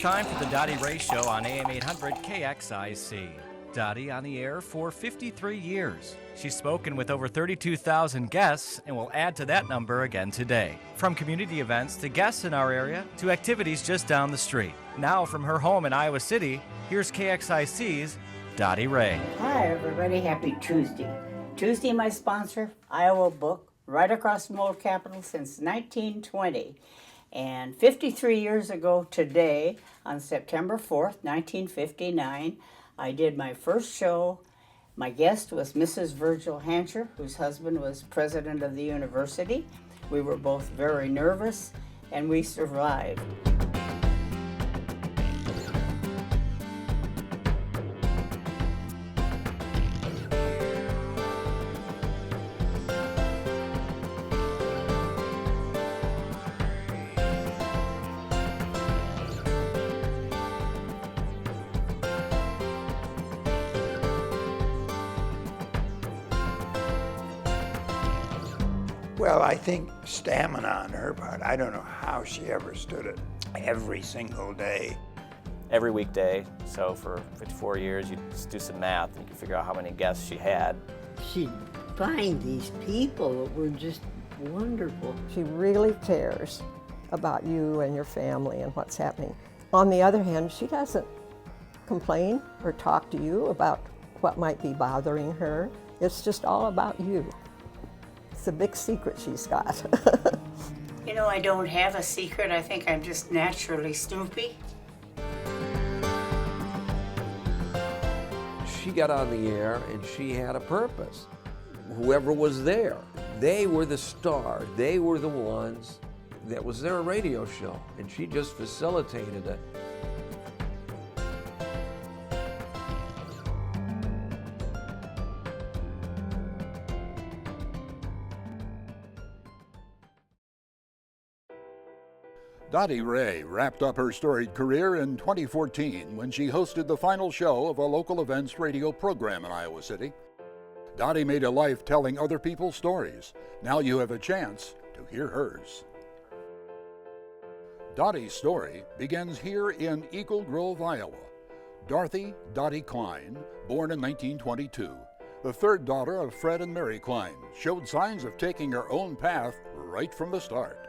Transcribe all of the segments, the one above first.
time for the Dottie Ray Show on AM 800 KXIC. Dottie on the air for 53 years. She's spoken with over 32,000 guests and will add to that number again today. From community events to guests in our area to activities just down the street. Now from her home in Iowa City, here's KXIC's Dottie Ray. Hi everybody, happy Tuesday. Tuesday, my sponsor, Iowa Book, right across from Old Capitol since 1920. And 53 years ago today, on September 4th, 1959, I did my first show. My guest was Mrs. Virgil Hancher, whose husband was president of the university. We were both very nervous, and we survived. Well, I think stamina on her part. I don't know how she ever stood it every single day. Every weekday, so for 54 years, you just do some math and you can figure out how many guests she had. She'd find these people that were just wonderful. She really cares about you and your family and what's happening. On the other hand, she doesn't complain or talk to you about what might be bothering her. It's just all about you. It's a big secret she's got. You know, I don't have a secret. I think I'm just naturally snoopy. She got on the air and she had a purpose. Whoever was there, they were the star. They were the ones that was their radio show, and she just facilitated it. Dottie Ray wrapped up her storied career in 2014 when she hosted the final show of a local events radio program in Iowa City. Dottie made a life telling other people's stories. Now you have a chance to hear hers. Dottie's story begins here in Eagle Grove, Iowa. Dorothy Dottie Klein, born in 1922, the third daughter of Fred and Mary Klein, showed signs of taking her own path right from the start.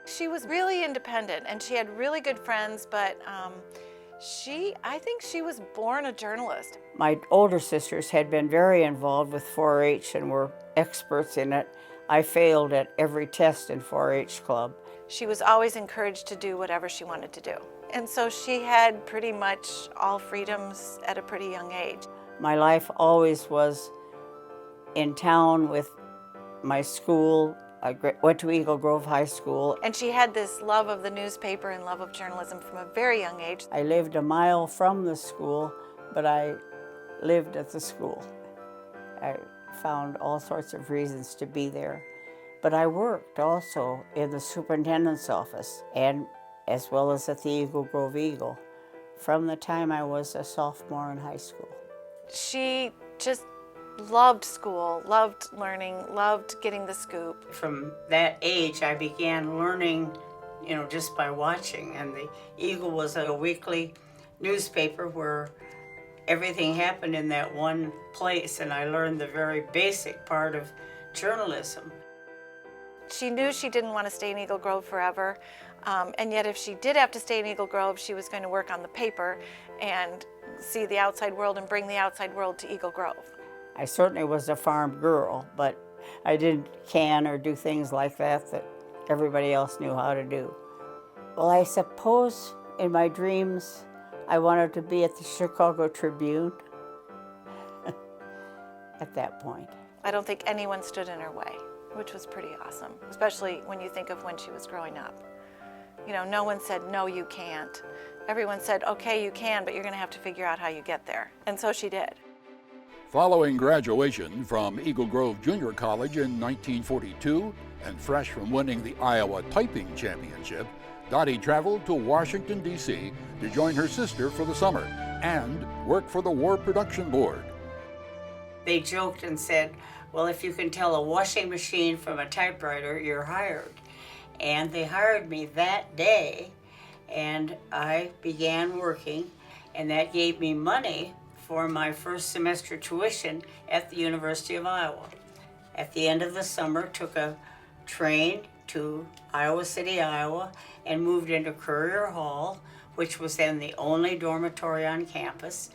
She was really independent and she had really good friends, but I think she was born a journalist. My older sisters had been very involved with 4-H and were experts in it. I failed at every test in 4-H club. She was always encouraged to do whatever she wanted to do. And so she had pretty much all freedoms at a pretty young age. My life always was in town with my school. I went to Eagle Grove High School. And she had this love of the newspaper and love of journalism from a very young age. I lived a mile from the school, but I lived at the school. I found all sorts of reasons to be there. But I worked also in the superintendent's office and as well as at the Eagle Grove Eagle from the time I was a sophomore in high school. She just loved school, loved learning, loved getting the scoop. From that age, I began learning, just by watching. And the Eagle was a weekly newspaper where everything happened in that one place, and I learned the very basic part of journalism. She knew she didn't want to stay in Eagle Grove forever, and yet if she did have to stay in Eagle Grove, she was going to work on the paper and see the outside world and bring the outside world to Eagle Grove. I certainly was a farm girl, but I didn't can or do things like that everybody else knew how to do. Well, I suppose in my dreams, I wanted to be at the Chicago Tribune at that point. I don't think anyone stood in her way, which was pretty awesome, especially when you think of when she was growing up. No one said, no, you can't. Everyone said, okay, you can, but you're going to have to figure out how you get there. And so she did. Following graduation from Eagle Grove Junior College in 1942 and fresh from winning the Iowa Typing Championship, Dottie traveled to Washington, D.C. to join her sister for the summer and work for the War Production Board. They joked and said, well, if you can tell a washing machine from a typewriter, you're hired. And they hired me that day, and I began working, and that gave me money for my first semester tuition at the University of Iowa. At the end of the summer, took a train to Iowa City, Iowa, and moved into Courier Hall, which was then the only dormitory on campus.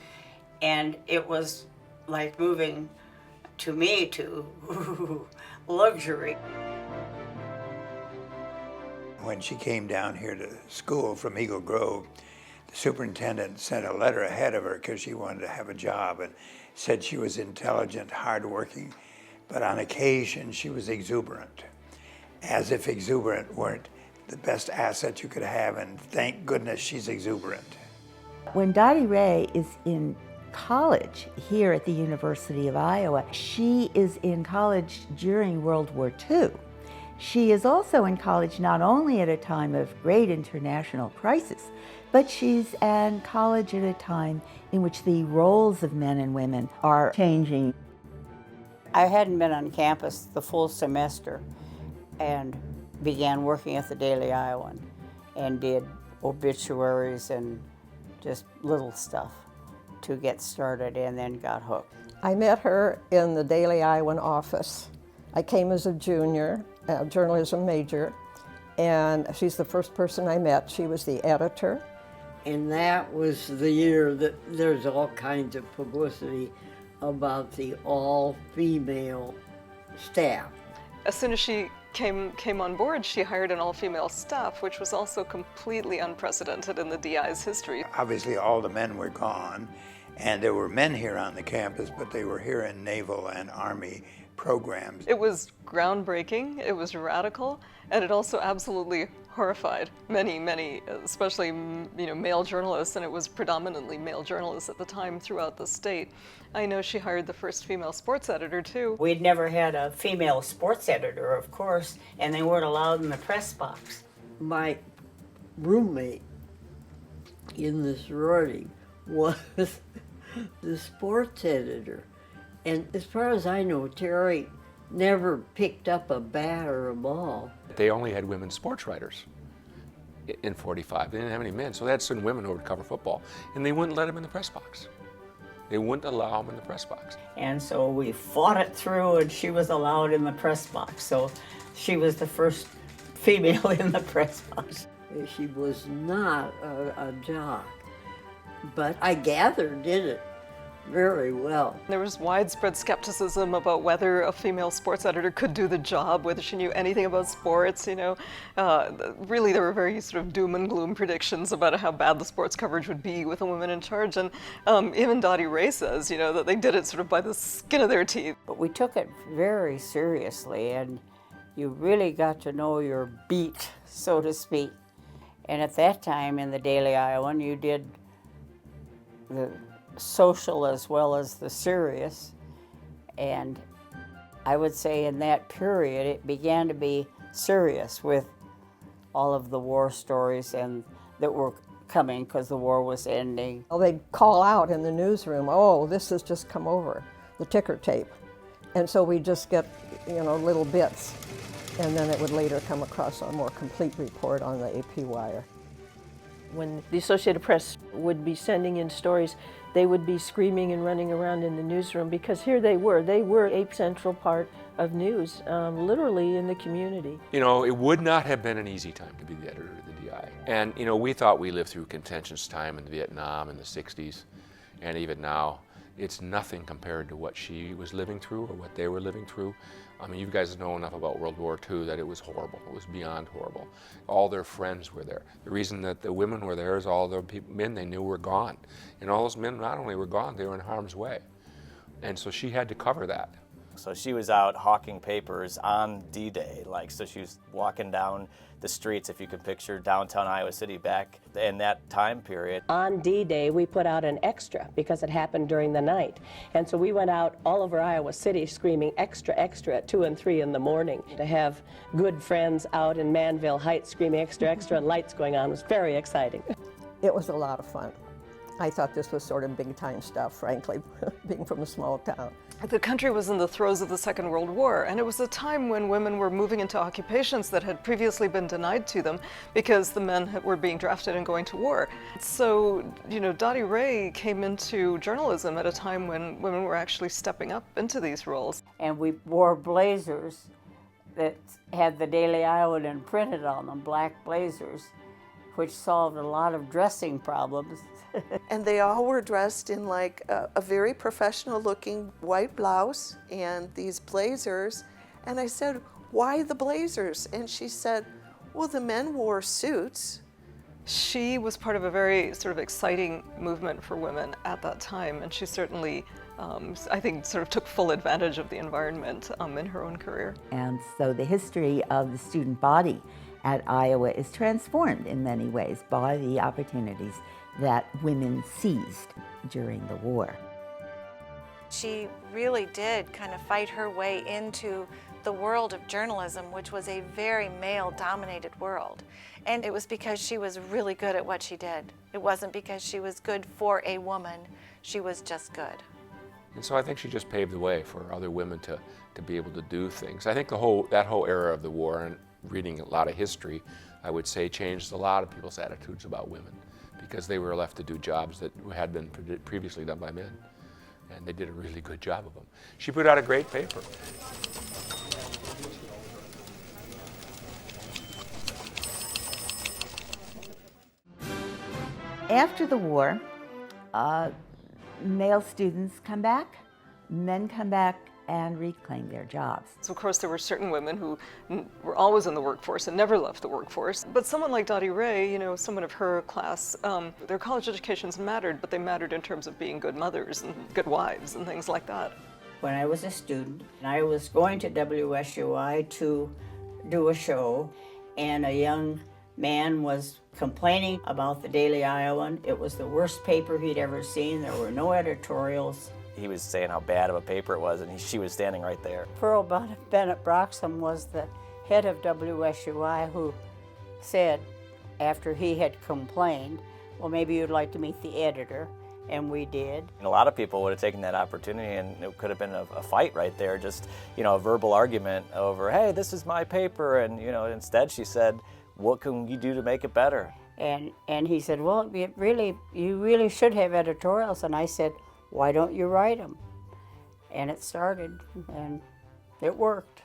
And it was like moving to me to luxury. When she came down here to school from Eagle Grove, the superintendent sent a letter ahead of her because she wanted to have a job, and said she was intelligent, hardworking, but on occasion she was exuberant, as if exuberant weren't the best asset you could have, and thank goodness she's exuberant. When Dottie Ray is in college here at the University of Iowa, she is in college during World War II. She is also in college not only at a time of great international crisis, but she's in college at a time in which the roles of men and women are changing. I hadn't been on campus the full semester and began working at the Daily Iowan and did obituaries and just little stuff to get started, and then got hooked. I met her in the Daily Iowan office. I came as a junior, a journalism major, and she's the first person I met. She was the editor. And that was the year that there's all kinds of publicity about the all-female staff. As soon as she came on board, she hired an all-female staff, which was also completely unprecedented in the DI's history. Obviously all the men were gone, and there were men here on the campus, but they were here in Naval and Army programs. It was groundbreaking, it was radical, and it also absolutely horrified many, especially male journalists, and it was predominantly male journalists at the time throughout the state. I know she hired the first female sports editor too. We'd never had a female sports editor, of course, and they weren't allowed in the press box. My roommate in the sorority was the sports editor. And as far as I know, Terry never picked up a bat or a ball. They only had women sports writers in 45. They didn't have any men, so they had certain women who would cover football, and they wouldn't let them in the press box. They wouldn't allow them in the press box. And so we fought it through, and she was allowed in the press box. So she was the first female in the press box. She was not a jock, but I gathered did it very well. There was widespread skepticism about whether a female sports editor could do the job, whether she knew anything about sports, Really, there were very sort of doom and gloom predictions about how bad the sports coverage would be with a woman in charge. And even Dottie Ray says, that they did it sort of by the skin of their teeth. But we took it very seriously, and you really got to know your beat, so to speak. And at that time in the Daily Iowan, you did the social as well as the serious, and I would say in that period it began to be serious with all of the war stories and that were coming because the war was ending. Well, they'd call out in the newsroom, "Oh, this has just come over, the ticker tape," and so we just get little bits, and then it would later come across a more complete report on the AP wire. When the Associated Press would be sending in stories, they would be screaming and running around in the newsroom because here they were a central part of news, literally in the community. It would not have been an easy time to be the editor of the DI. And, we thought we lived through contentious time in Vietnam in the 60s, and even now, it's nothing compared to what she was living through or what they were living through. I mean, you guys know enough about World War II that it was horrible. It was beyond horrible. All their friends were there. The reason that the women were there is all the men they knew were gone. And all those men not only were gone, they were in harm's way. And so she had to cover that. So she was out hawking papers on D-Day, so she was walking down the streets, if you can picture downtown Iowa City back in that time period. On D-Day, we put out an extra because it happened during the night. And so we went out all over Iowa City screaming extra, extra at 2 and 3 in the morning. To have good friends out in Manville Heights screaming extra, extra and lights going on was very exciting. It was a lot of fun. I thought this was sort of big-time stuff, frankly, being from a small town. The country was in the throes of the Second World War, and it was a time when women were moving into occupations that had previously been denied to them because the men were being drafted and going to war. So, Dottie Ray came into journalism at a time when women were actually stepping up into these roles. And we wore blazers that had the Daily Iowan imprinted on them, black blazers, which solved a lot of dressing problems. And they all were dressed in like a very professional looking white blouse and these blazers. And I said, why the blazers? And she said, well, the men wore suits. She was part of a very sort of exciting movement for women at that time, and she certainly, I think, sort of took full advantage of the environment in her own career. And so the history of the student body at Iowa is transformed in many ways by the opportunities that women seized during the war. She really did kind of fight her way into the world of journalism, which was a very male-dominated world. And it was because she was really good at what she did. It wasn't because she was good for a woman. She was just good. And so I think she just paved the way for other women to be able to do things. I think that whole era of the war, and reading a lot of history, I would say changed a lot of people's attitudes about women, because they were left to do jobs that had been previously done by men. And they did a really good job of them. She put out a great paper. After the war, male students come back, men come back and reclaim their jobs. So of course there were certain women who were always in the workforce and never left the workforce. But someone like Dottie Ray, someone of her class, their college educations mattered, but they mattered in terms of being good mothers and good wives and things like that. When I was a student, I was going to WSUI to do a show, and a young man was complaining about the Daily Iowan. It was the worst paper he'd ever seen. There were no editorials. He was saying how bad of a paper it was, and she was standing right there. Pearl Bennett Broxham was the head of WSUI, who said, after he had complained, well, maybe you'd like to meet the editor, and we did. And a lot of people would have taken that opportunity, and it could have been a fight right there, just a verbal argument over, hey, this is my paper, and instead she said, what can you do to make it better? And he said, well, you really should have editorials, and I said, why don't you write them? And it started, and it worked.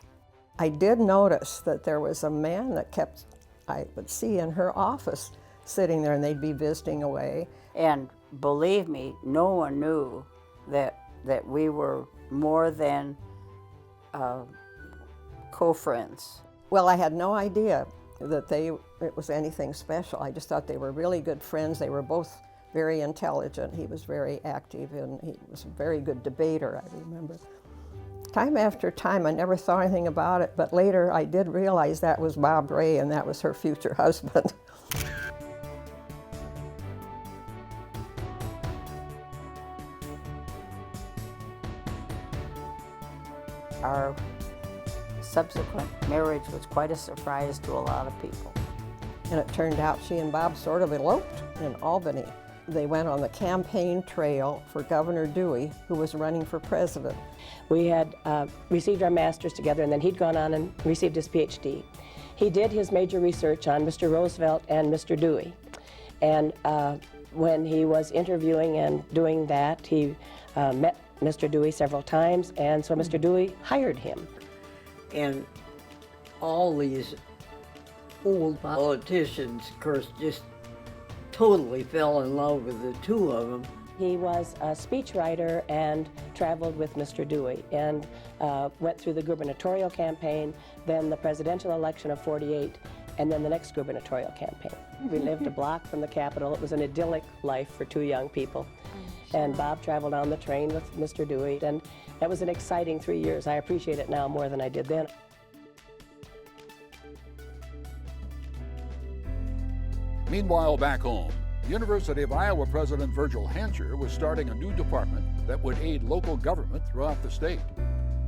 I did notice that there was a man that I would see in her office sitting there, and they'd be visiting away. And believe me, no one knew that we were more than co-friends. Well, I had no idea that it was anything special. I just thought they were really good friends. They were both very intelligent. He was very active, and he was a very good debater, I remember. Time after time, I never thought anything about it, but later I did realize that was Bob Ray, and that was her future husband. Our subsequent marriage was quite a surprise to a lot of people. And it turned out she and Bob sort of eloped in Albany. They went on the campaign trail for Governor Dewey, who was running for president. We had received our master's together, and then he'd gone on and received his PhD. He did his major research on Mr. Roosevelt and Mr. Dewey. And when he was interviewing and doing that, he met Mr. Dewey several times, and so Mr. Dewey hired him. And all these old politicians, of course, just totally fell in love with the two of them. He was a speechwriter and traveled with Mr. Dewey and went through the gubernatorial campaign, then the presidential election of '48, and then the next gubernatorial campaign. We lived a block from the Capitol. It was an idyllic life for two young people. And Bob traveled on the train with Mr. Dewey, and that was an exciting 3 years. I appreciate it now more than I did then. Meanwhile, back home, University of Iowa President Virgil Hancher was starting a new department that would aid local government throughout the state.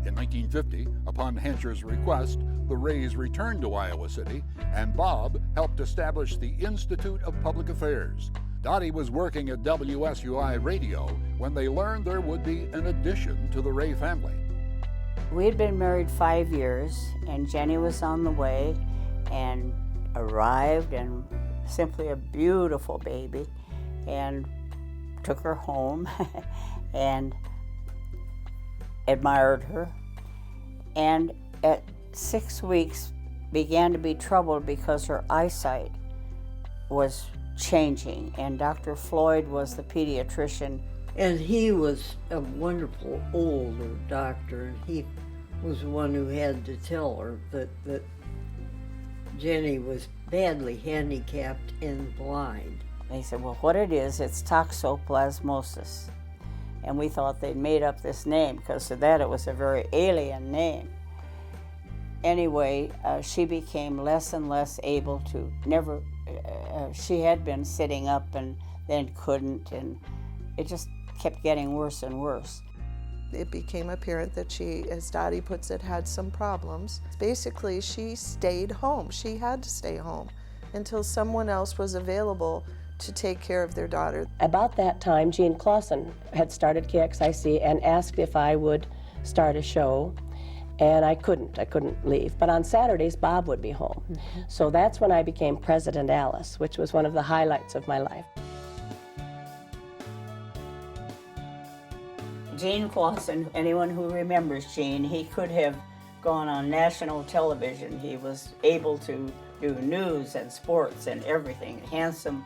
In 1950, upon Hancher's request, the Rays returned to Iowa City, and Bob helped establish the Institute of Public Affairs. Dottie was working at WSUI Radio when they learned there would be an addition to the Ray family. We had been married 5 years, and Jenny was on the way and arrived, and simply a beautiful baby, and took her home and admired her. And at 6 weeks began to be troubled because her eyesight was changing, and Dr. Floyd was the pediatrician. And he was a wonderful older doctor, and he was the one who had to tell her that Jenny was badly handicapped and blind. They said, well, what it is, it's toxoplasmosis. And we thought they'd made up this name because to that it was a very alien name. Anyway, she became less and less able to, she had been sitting up and then couldn't, and it just kept getting worse and worse. It became apparent that she, as Dottie puts it, had some problems. Basically, she stayed home. She had to stay home until someone else was available to take care of their daughter. About that time, Gene Clausen had started KXIC and asked if I would start a show, and I couldn't leave. But on Saturdays, Bob would be home. So that's when I became President Alice, which was one of the highlights of my life. Gene Clausen, anyone who remembers Gene, he could have gone on national television. He was able to do news and sports and everything. Handsome,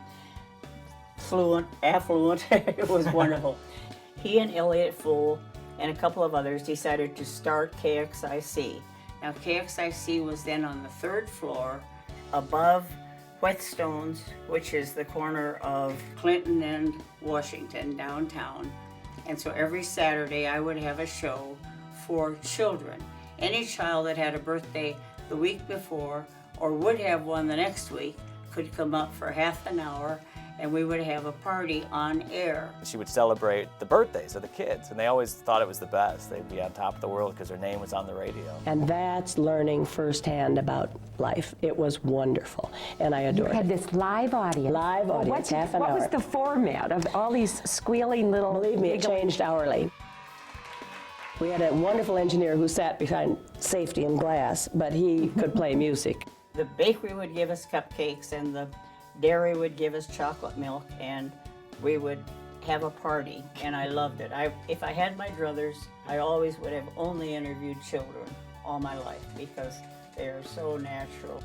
fluent, affluent. It was wonderful. He and Elliot Fool and a couple of others decided to start KXIC. Now KXIC was then on the 3rd floor above Whetstones, which is the corner of Clinton and Washington downtown. And so every Saturday I would have a show for children. Any child that had a birthday the week before or would have one the next week could come up for half an hour, and we would have a party on air. She would celebrate the birthdays of the kids, and they always thought it was the best. They'd be on top of the world because her name was on the radio. And that's learning firsthand about life. It was wonderful, and I adored it. You had this live audience. Live audience, half an hour. What was the format of all these squealing little... Believe me, it changed hourly. We had a wonderful engineer who sat behind safety and glass, but he could play music. The bakery would give us cupcakes, and the dairy would give us chocolate milk, and we would have a party, and I loved it. If I had my druthers, I always would have only interviewed children all my life because they are so natural.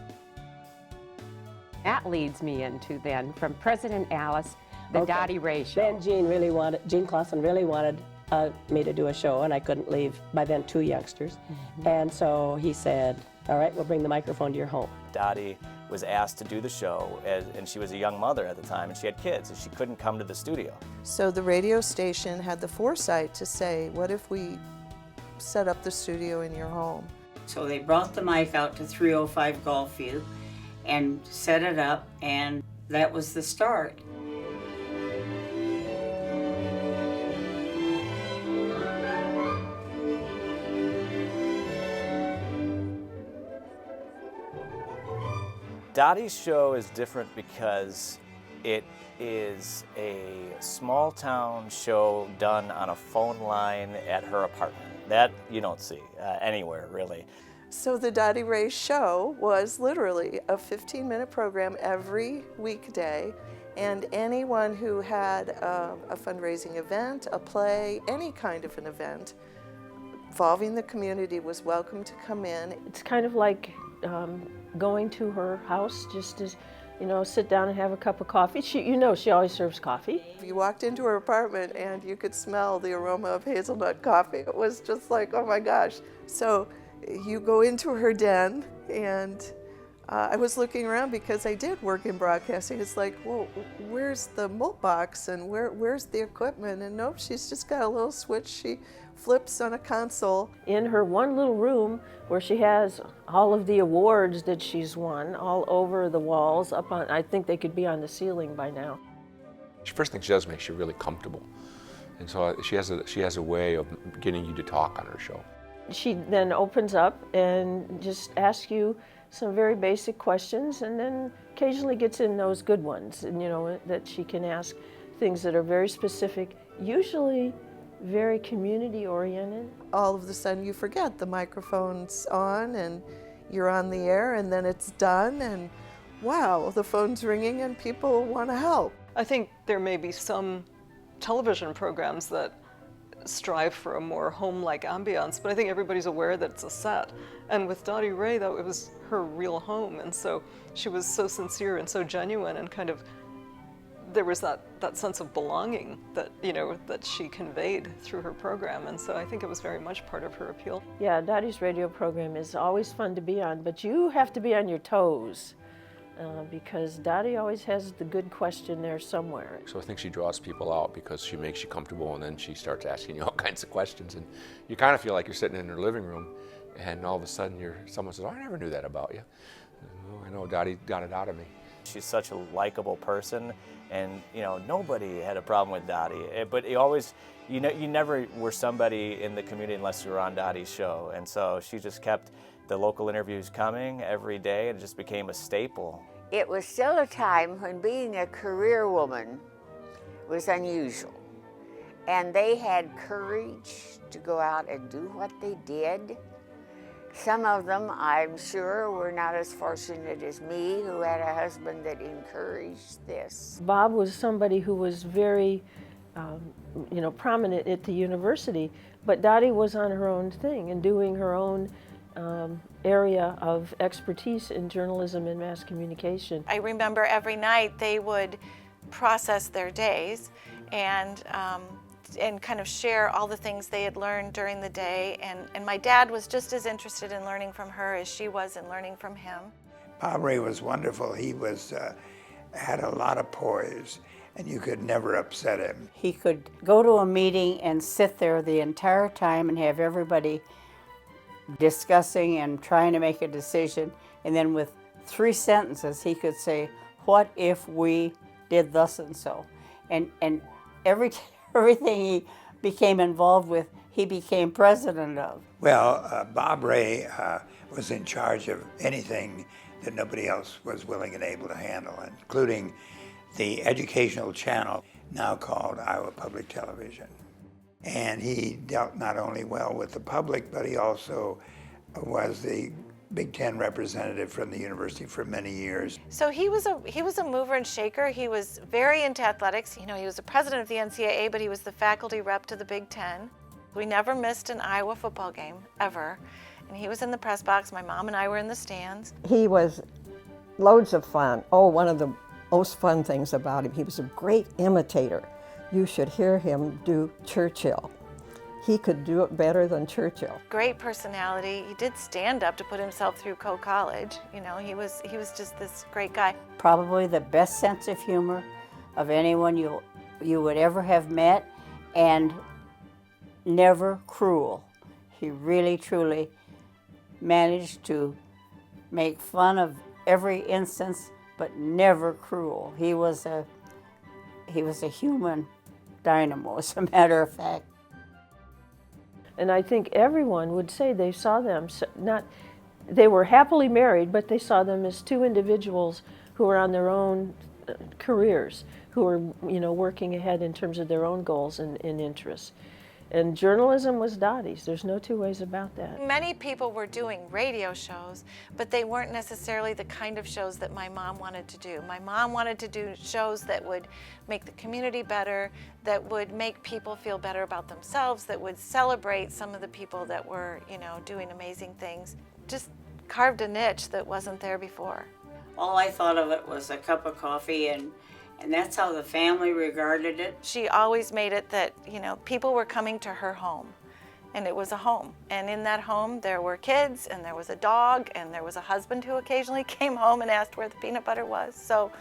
That leads me into then, from President Alice, the Dottie Ray show. Then Gene Clausen really wanted me to do a show, and I couldn't leave, by then 2 youngsters. And so he said, all right, we'll bring the microphone to your home. Dottie was asked to do the show, and she was a young mother at the time, and she had kids, and she couldn't come to the studio. So the radio station had the foresight to say, what if we set up the studio in your home? So they brought the mic out to 305 Gulfview and set it up, and that was the start. Dottie's show is different because it is a small town show done on a phone line at her apartment. That you don't see anywhere, really. So the Dottie Ray show was literally a 15-minute program every weekday, and anyone who had a fundraising event, a play, any kind of an event involving the community was welcome to come in. It's kind of like going to her house just to, sit down and have a cup of coffee. She always serves coffee. You walked into her apartment and you could smell the aroma of hazelnut coffee. It was just like, oh my gosh. So you go into her den, and I was looking around because I did work in broadcasting. It's like, well, where's the malt box and where's the equipment? And nope, she's just got a little switch she flips on a console. In her one little room where she has all of the awards that she's won all over the walls, I think they could be on the ceiling by now. The first thing she does makes you really comfortable. And so she has a way of getting you to talk on her show. She then opens up and just asks you some very basic questions, and then occasionally gets in those good ones, and that she can ask things that are very specific, usually very community oriented. All of a sudden you forget the microphone's on and you're on the air, and then it's done, and wow, the phone's ringing and people want to help. I think there may be some television programs that strive for a more home-like ambiance, but I think everybody's aware that it's a set. And with Dottie Ray, though, it was her real home, and so she was so sincere and so genuine, and kind of there was that sense of belonging that that she conveyed through her program, and so I think it was very much part of her appeal. Yeah, Dottie's radio program is always fun to be on, but you have to be on your toes. Because Dottie always has the good question there somewhere. So I think she draws people out because she makes you comfortable, and then she starts asking you all kinds of questions, and you kind of feel like you're sitting in her living room, and all of a sudden someone says, "Oh, I never knew that about you." "Oh, I know, Dottie got it out of me." She's such a likable person, and nobody had a problem with Dottie. But you never were somebody in the community unless you were on Dottie's show, and so she just kept the local interviews coming every day, and it just became a staple. It was still a time when being a career woman was unusual, and they had courage to go out and do what they did. Some of them, I'm sure, were not as fortunate as me, who had a husband that encouraged this. Bob was somebody who was very prominent at the university, but Dottie was on her own thing and doing her own area of expertise in journalism and mass communication. I remember every night they would process their days and kind of share all the things they had learned during the day, and my dad was just as interested in learning from her as she was in learning from him. Bob Ray was wonderful. He had a lot of poise, and you could never upset him. He could go to a meeting and sit there the entire time and have everybody discussing and trying to make a decision, and then with 3 sentences he could say, "What if we did thus and so?" And everything he became involved with, he became president of. Well, Bob Ray was in charge of anything that nobody else was willing and able to handle, including the educational channel now called Iowa Public Television. And he dealt not only well with the public, but he also was the Big Ten representative from the university for many years. So he was a mover and shaker. He was very into athletics. He was the president of the NCAA, but he was the faculty rep to the Big Ten. We never missed an Iowa football game, ever. And he was in the press box. My mom and I were in the stands. He was loads of fun. Oh, one of the most fun things about him, he was a great imitator. You should hear him do Churchill. He could do it better than Churchill. Great personality. He did stand up to put himself through college. He was just this great guy. Probably the best sense of humor of anyone you would ever have met, and never cruel. He really, truly managed to make fun of every instance, but never cruel. He was a human dynamo, as a matter of fact. And I think everyone would say they saw them, they were happily married, but they saw them as two individuals who were on their own careers, who were working ahead in terms of their own goals and interests. And journalism was Dottie's. There's no two ways about that. Many people were doing radio shows, but they weren't necessarily the kind of shows that my mom wanted to do. My mom wanted to do shows that would make the community better, that would make people feel better about themselves, that would celebrate some of the people that were, doing amazing things. Just carved a niche that wasn't there before. All I thought of it was a cup of coffee, and that's how the family regarded it. She always made it that, people were coming to her home, and it was a home. And in that home, there were kids, and there was a dog, and there was a husband who occasionally came home and asked where the peanut butter was. So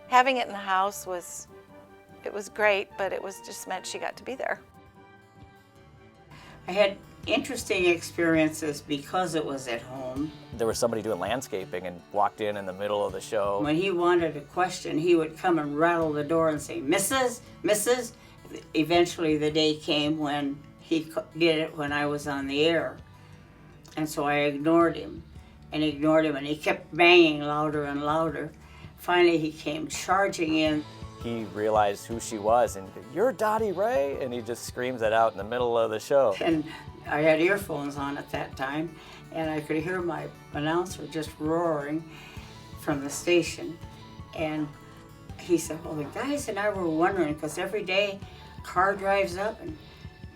having it in the house was great, but it was just meant she got to be there. I had interesting experiences because it was at home. There was somebody doing landscaping and walked in the middle of the show. When he wanted a question, he would come and rattle the door and say, "Mrs., Mrs." Eventually the day came when he did it when I was on the air. And so I ignored him, and he kept banging louder and louder. Finally, he came charging in. He realized who she was, and "You're Dottie Ray," and he just screams that out in the middle of the show. And I had earphones on at that time, and I could hear my announcer just roaring from the station. And he said, well, the guys and I were wondering, because every day a car drives up and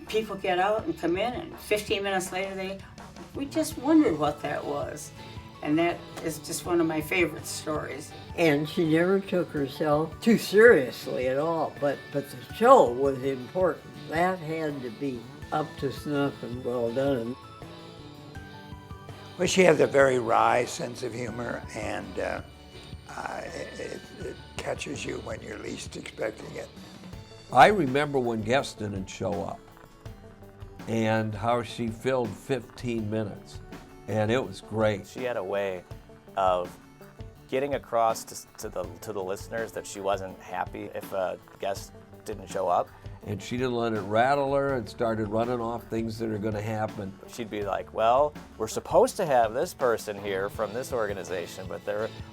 people get out and come in, and 15 minutes later we just wondered what that was. And that is just one of my favorite stories. And she never took herself too seriously at all, but the show was important. That had to be up to snuff and well done. Well, she has a very wry sense of humor, and it catches you when you're least expecting it. I remember when guests didn't show up and how she filled 15 minutes, and it was great. She had a way of getting across to the listeners that she wasn't happy if a guest didn't show up. And she didn't let it rattle her and started running off things that are going to happen. She'd be like, well, we're supposed to have this person here from this organization, but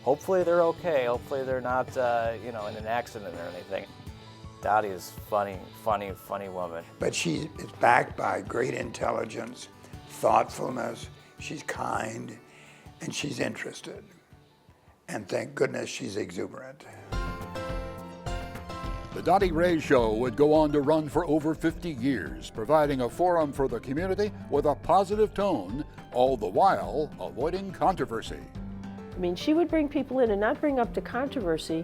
hopefully they're okay. Hopefully they're not in an accident or anything. Dottie is funny woman. But she is backed by great intelligence, thoughtfulness. She's kind, and she's interested. And thank goodness she's exuberant. The Dottie Ray Show would go on to run for over 50 years, providing a forum for the community with a positive tone, all the while avoiding controversy. I mean, she would bring people in and not bring up the controversy,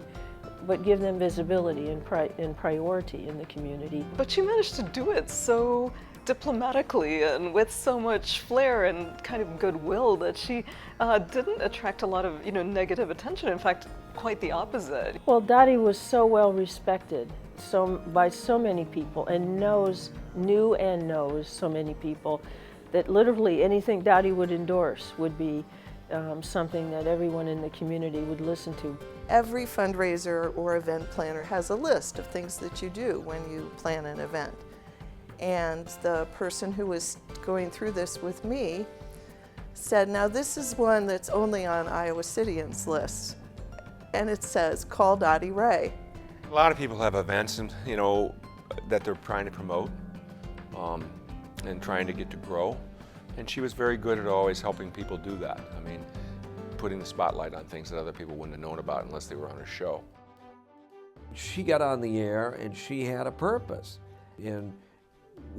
but give them visibility and priority in the community. But she managed to do it so diplomatically and with so much flair and kind of goodwill that she didn't attract a lot of negative attention. In fact, quite the opposite. Well, Dottie was so well respected by so many people, and knew and knows so many people, that literally anything Dottie would endorse would be something that everyone in the community would listen to. Every fundraiser or event planner has a list of things that you do when you plan an event. And the person who was going through this with me said, now this is one that's only on Iowa Citians' list. And it says, call Dottie Ray. A lot of people have events and that they're trying to promote and trying to get to grow. And she was very good at always helping people do that. I mean, putting the spotlight on things that other people wouldn't have known about unless they were on her show. She got on the air and she had a purpose. And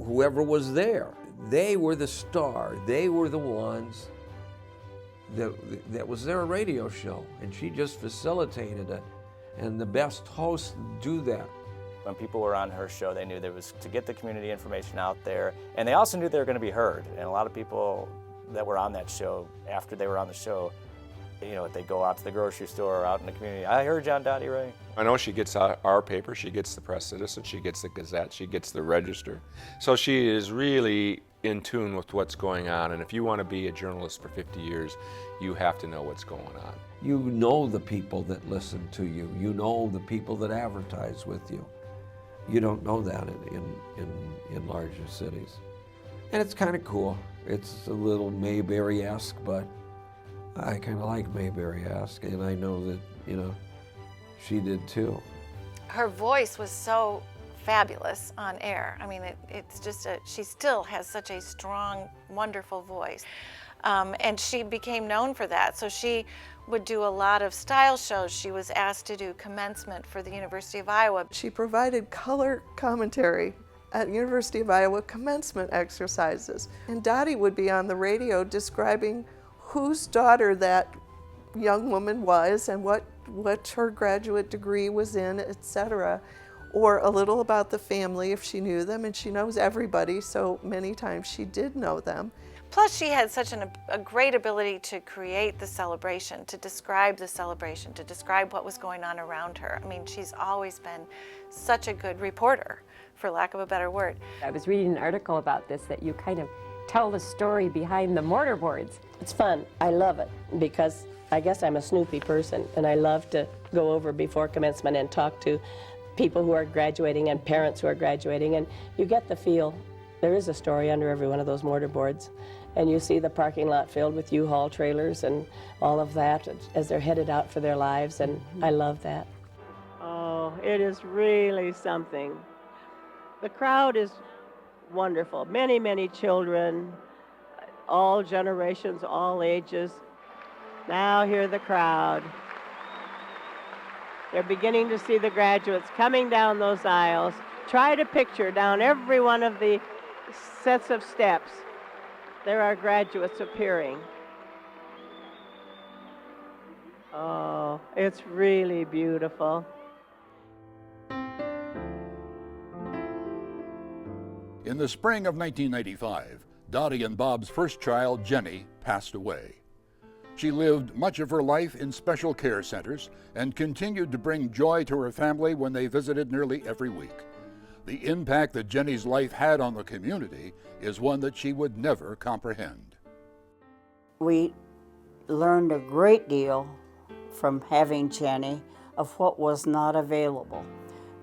whoever was there, they were the star. They were the ones that was their radio show, and she just facilitated it. And the best hosts do that. When people were on her show, they knew there was to get the community information out there, and they also knew they were going to be heard. And a lot of people that were on that show, after they were on the show, they go out to the grocery store or out in the community. I heard you on Dottie Ray. I know she gets our paper, she gets the Press Citizen, she gets the Gazette, she gets the Register. So she is really in tune with what's going on, and if you want to be a journalist for 50 years, you have to know what's going on. You know the people that listen to you. You know the people that advertise with you. You don't know that in larger cities. And it's kind of cool. It's a little Mayberry-esque, but I kind of like Mayberry-esque, and I know that, she did too. Her voice was so fabulous on air. I mean, it's just she still has such a strong, wonderful voice. And she became known for that. So she would do a lot of style shows. She was asked to do commencement for the University of Iowa. She provided color commentary at University of Iowa commencement exercises. And Dottie would be on the radio describing whose daughter that young woman was and what her graduate degree was in, etc. Or a little about the family if she knew them, and she knows everybody, so many times she did know them. Plus, she had such a great ability to create the celebration, to describe the celebration, to describe what was going on around her. I mean, she's always been such a good reporter, for lack of a better word. I was reading an article about this, that you kind of tell the story behind the mortarboards. It's fun. I love it because I guess I'm a snoopy person, and I love to go over before commencement and talk to people who are graduating and parents who are graduating, and you get the feel. There is a story under every one of those mortarboards, and you see the parking lot filled with U-Haul trailers and all of that as they're headed out for their lives, and I love that. Oh, it is really something. The crowd is wonderful. Many, many children, all generations, all ages. Now hear the crowd. They're beginning to see the graduates coming down those aisles. Try to picture down every one of the sets of steps, there are graduates appearing. Oh, it's really beautiful. In the spring of 1995, Dottie and Bob's first child, Jenny, passed away. She lived much of her life in special care centers and continued to bring joy to her family when they visited nearly every week. The impact that Jenny's life had on the community is one that she would never comprehend. We learned a great deal from having Jenny of what was not available.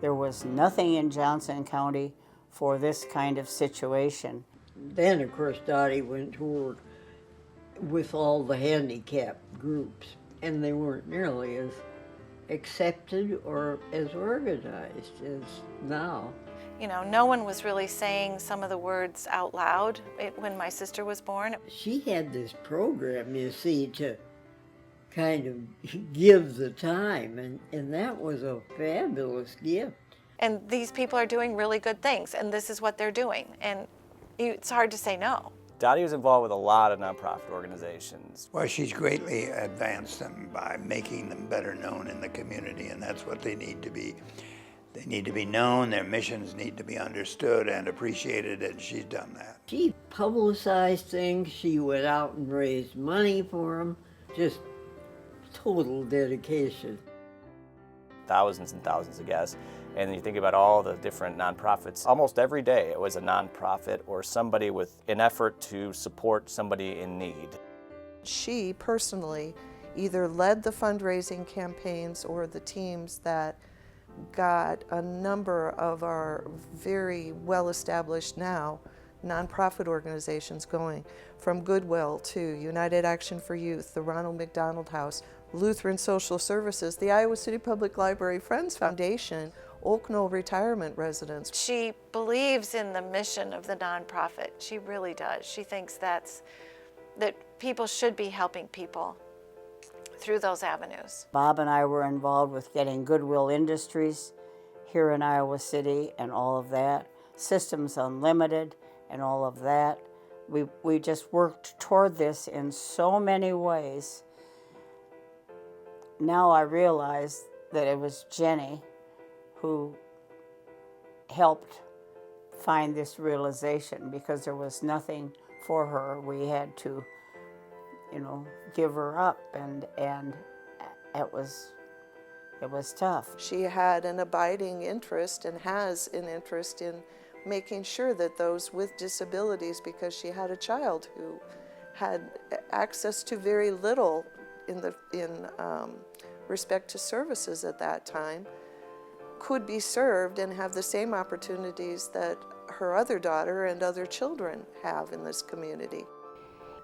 There was nothing in Johnson County for this kind of situation. Then, of course, Dottie went to work with all the handicapped groups, and they weren't nearly as accepted or as organized as now. You know, no one was really saying some of the words out loud when my sister was born. She had this program, you see, to kind of give the time, and that was a fabulous gift. And these people are doing really good things, and this is what they're doing, and it's hard to say no. Dottie was involved with a lot of nonprofit organizations. Well, she's greatly advanced them by making them better known in the community, and that's what they need to be. They need to be known, their missions need to be understood and appreciated, and she's done that. She publicized things, she went out and raised money for them, just total dedication. Thousands and thousands of guests. And you think about all the different nonprofits, almost every day it was a nonprofit or somebody with an effort to support somebody in need. She personally either led the fundraising campaigns or the teams that got a number of our very well-established now nonprofit organizations going, from Goodwill to United Action for Youth, the Ronald McDonald House, Lutheran Social Services, the Iowa City Public Library Friends Foundation, Oak Knoll Retirement Residence. She believes in the mission of the nonprofit. She really does. She thinks that people should be helping people through those avenues. Bob and I were involved with getting Goodwill Industries here in Iowa City and all of that, Systems Unlimited and all of that. We just worked toward this in so many ways. Now I realize that it was Jenny who helped find this realization, because there was nothing for her. We had to, give her up, and it was tough. She had an abiding interest and has an interest in making sure that those with disabilities, because she had a child who had access to very little in respect to services at that time, could be served and have the same opportunities that her other daughter and other children have in this community.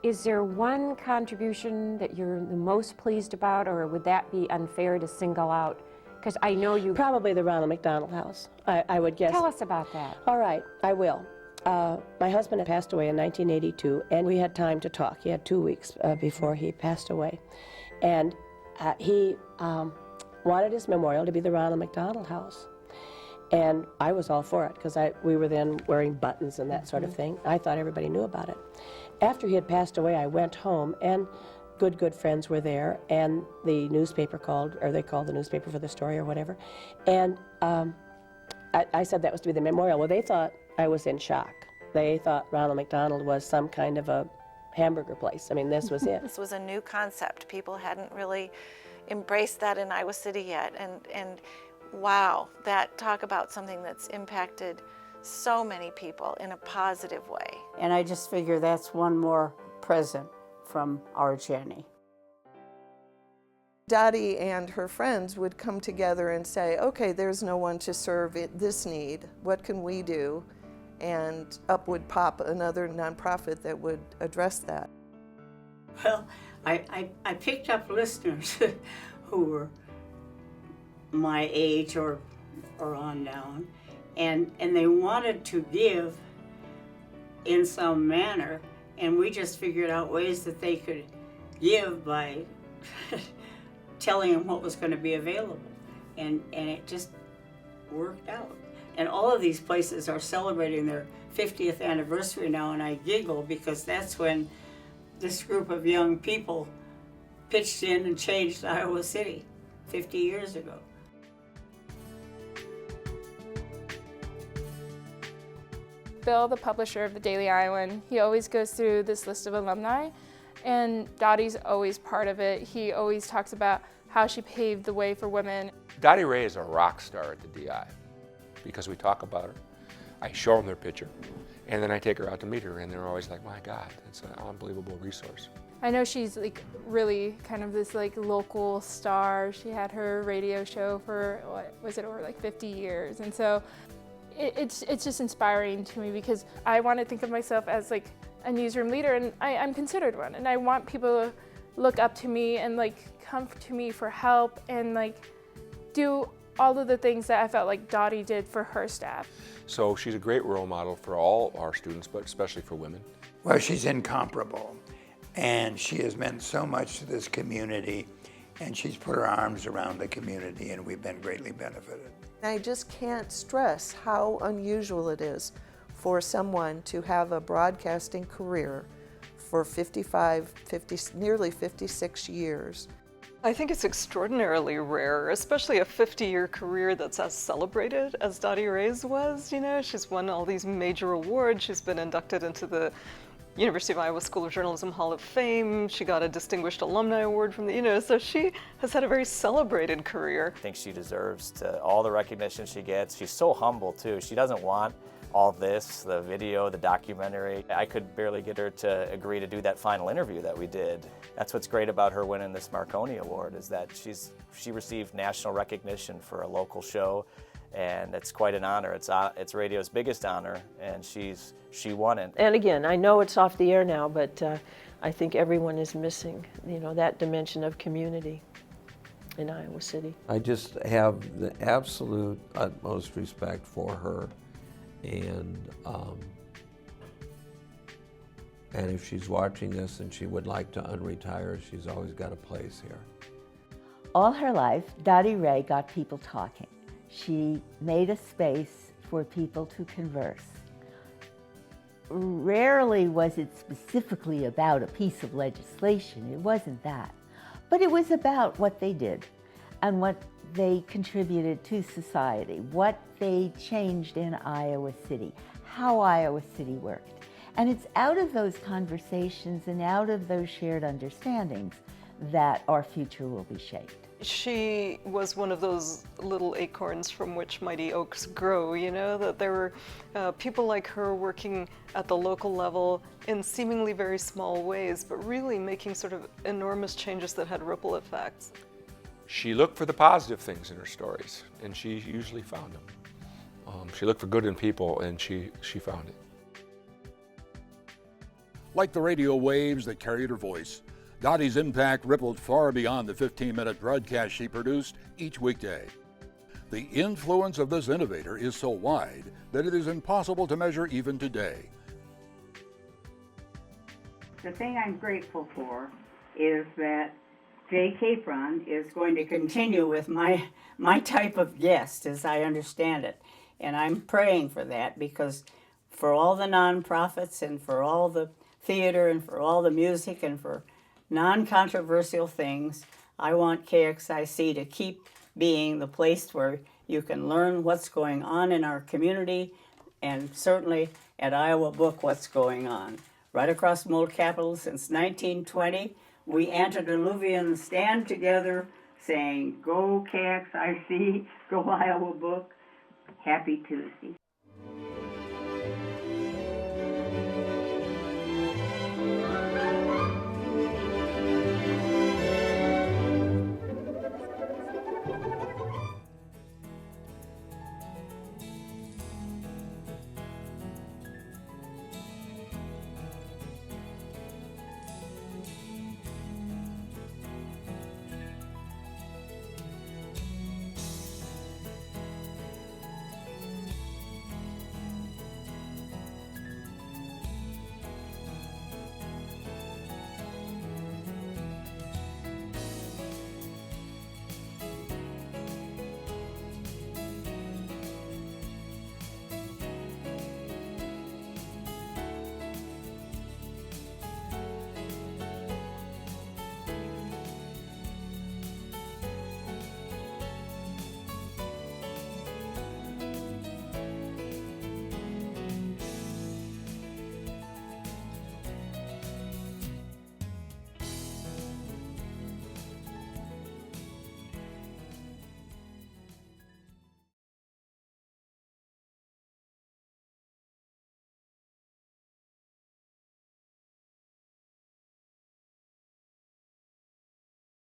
Is there one contribution that you're the most pleased about, or would that be unfair to single out? Because I know you... Probably the Ronald McDonald House, I would guess. Tell us about that. All right, I will. My husband had passed away in 1982, and we had time to talk. He had 2 weeks before he passed away. And he wanted his memorial to be the Ronald McDonald House. And I was all for it, because we were then wearing buttons and that sort of thing. I thought everybody knew about it. After he had passed away, I went home, and good friends were there, and the newspaper called, or they called the newspaper for the story or whatever. And I said that was to be the memorial. Well, they thought I was in shock. They thought Ronald McDonald was some kind of a hamburger place. I mean, this was it. This was a new concept. People hadn't really embraced that in Iowa City yet, and wow, talk about something that's impacted so many people in a positive way. And I just figure that's one more present from our Jenny. Dottie and her friends would come together and say, okay, there's no one to serve this need. What can we do? and up would pop another nonprofit that would address that. Well, I picked up listeners who were my age or on down, and they wanted to give in some manner, and we just figured out ways that they could give by telling them what was going to be available, and it just worked out. And all of these places are celebrating their 50th anniversary now, and I giggle because that's when this group of young people pitched in and changed Iowa City 50 years ago. Bill, the publisher of the Daily Iowan, he always goes through this list of alumni, and Dottie's always part of it. He always talks about how she paved the way for women. Dottie Ray is a rock star at the DI because we talk about her. I show them their picture, and then I take her out to meet her, and they're always like, my God, it's an unbelievable resource. I know she's like really kind of this like local star. She had her radio show for, what was it, over like 50 years. And so it's just inspiring to me because I want to think of myself as like a newsroom leader, and I'm considered one. And I want people to look up to me and like come to me for help and like do all of the things that I felt like Dottie did for her staff. So she's a great role model for all our students, but especially for women. Well, she's incomparable, and she has meant so much to this community, and she's put her arms around the community, and we've been greatly benefited. I just can't stress how unusual it is for someone to have a broadcasting career for nearly 56 years. I think it's extraordinarily rare, especially a 50-year career that's as celebrated as Dottie Ray's was. You know, she's won all these major awards. She's been inducted into the University of Iowa School of Journalism Hall of Fame. She got a Distinguished Alumni Award from the, so she has had a very celebrated career. I think she deserves all the recognition she gets. She's so humble too. She doesn't want all this, the video, the documentary. I could barely get her to agree to do that final interview that we did. That's what's great about her winning this Marconi Award, is that she received national recognition for a local show, and it's quite an honor. It's radio's biggest honor, and she won it. And again, I know it's off the air now, but I think everyone is missing, that dimension of community in Iowa City. I just have the absolute utmost respect for her, and if she's watching this and she would like to unretire, she's always got a place here. All her life, Dottie Ray got people talking. She made a space for people to converse. Rarely was it specifically about a piece of legislation. It wasn't that. But it was about what they did and what they contributed to society, what they changed in Iowa City, how Iowa City worked. And it's out of those conversations and out of those shared understandings that our future will be shaped. She was one of those little acorns from which mighty oaks grow, that there were people like her working at the local level in seemingly very small ways, but really making sort of enormous changes that had ripple effects. She looked for the positive things in her stories, and she usually found them. She looked for good in people, and she found it. Like the radio waves that carried her voice, Dottie's impact rippled far beyond the 15-minute broadcast she produced each weekday. The influence of this innovator is so wide that it is impossible to measure even today. The thing I'm grateful for is that Jay Capron is going to continue with my type of guest, as I understand it. And I'm praying for that, because for all the nonprofits and for all the theater and for all the music and for non-controversial things, I want KXIC to keep being the place where you can learn what's going on in our community, and certainly at Iowa Book what's going on. Right across from Old Capitol since 1920, we antediluvians stand together saying, go KXIC, go Iowa Book, happy Tuesday.